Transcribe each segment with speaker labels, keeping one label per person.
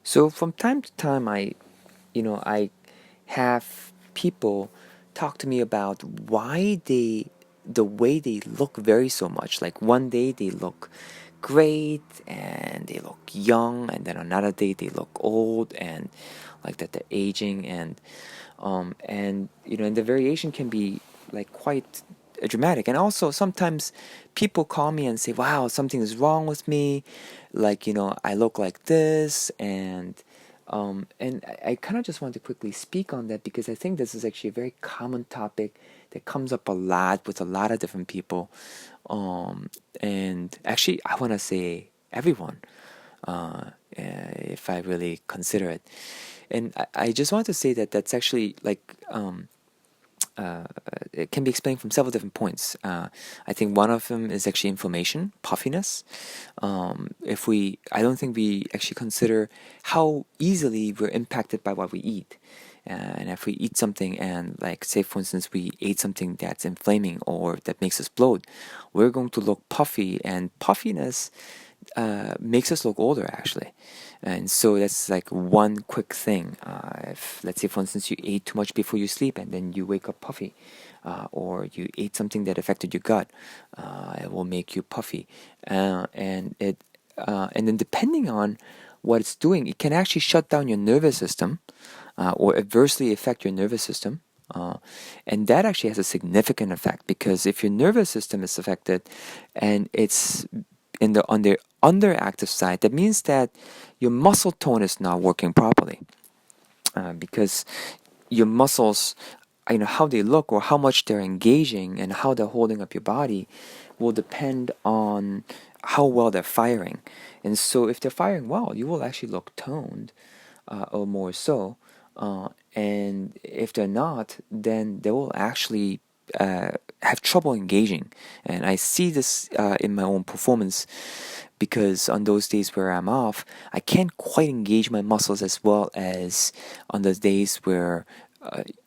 Speaker 1: So from time to time, I have people talk to me about the way they look vary so much. Like one day they look great and they look young, and then another day they look old and like that they're aging, and the variation can be like quite dramatic. And also sometimes people call me and say, wow, something is wrong with me, like I look like this. And I kind of just want to quickly speak on that, because I think this is actually a very common topic that comes up a lot with a lot of different people. And actually I want to say everyone, if I really consider it. And I just want to say that that's actually like uh, it can be explained from several different points. I think one of them is actually inflammation, puffiness. I don't think we actually consider how easily we're impacted by what we eat. And if we eat something and, like, say for instance, we ate something that's inflaming or that makes us bloat, we're going to look puffy, and puffiness makes us look older actually. And so that's like one quick thing. If, let's say for instance, you ate too much before you sleep and then you wake up puffy, or you ate something that affected your gut, it will make you puffy. And then depending on what it's doing, it can actually shut down your nervous system, or adversely affect your nervous system. And that actually has a significant effect, because if your nervous system is affected and it's on the underactive side, that means that your muscle tone is not working properly, because your muscles, how they look or how much they're engaging and how they're holding up your body will depend on how well they're firing. And so if they're firing well, you will actually look toned, or more so. And if they're not, then they will actually have trouble engaging. And I see this in my own performance, because on those days where I'm off, I can't quite engage my muscles as well as on the days where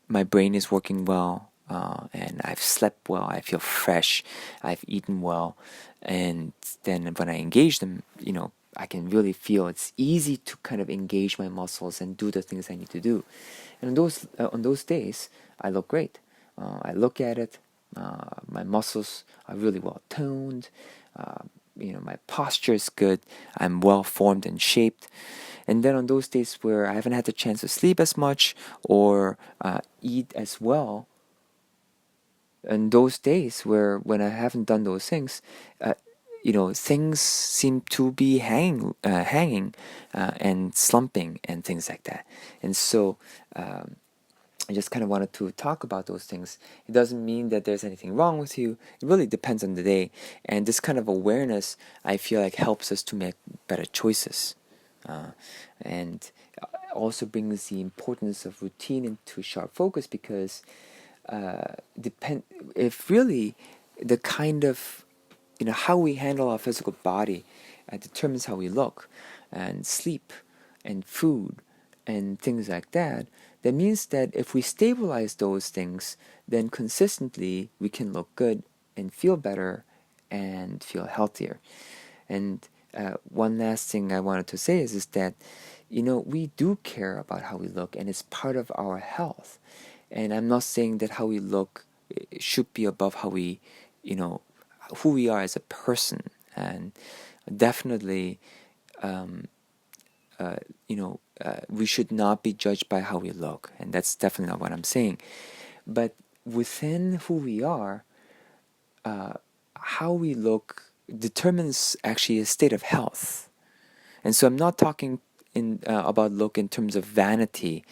Speaker 1: my brain is working well, and I've slept well, I feel fresh, I've eaten well. And then when I engage them, I can really feel it's easy to kind of engage my muscles and do the things I need to do. And on those days, I look great. I look at it, my muscles are really well toned. My posture is good. I'm well formed and shaped. And then on those days where I haven't had the chance to sleep as much or eat as well, and those days when I haven't done those things, things seem to be hanging, and slumping and things like that. And so I just kind of wanted to talk about those things. It doesn't mean that there's anything wrong with you. It really depends on the day. And this kind of awareness, I feel like, helps us to make better choices. And also brings the importance of routine into sharp focus, because if really the kind of how we handle our physical body determines how we look, and sleep and food and things like that. That means that if we stabilize those things, then consistently we can look good and feel better and feel healthier. And one last thing I wanted to say is that we do care about how we look, and it's part of our health. And I'm not saying that how we look should be above how we, who we are as a person. And definitely, we should not be judged by how we look. And that's definitely not what I'm saying. But within who we are, how we look determines actually a state of health. And so I'm not talking about look in terms of vanity,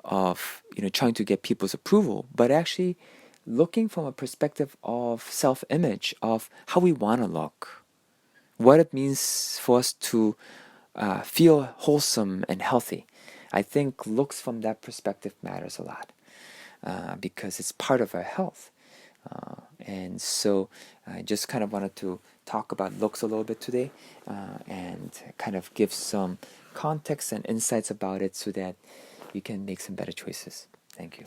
Speaker 1: of trying to get people's approval, but actually looking from a perspective of self-image, of how we want to look, what it means for us to feel wholesome and healthy. I think looks from that perspective matters a lot, because it's part of our health. And so I just kind of wanted to talk about looks a little bit today, and kind of give some context and insights about it so that you can make some better choices. Thank you.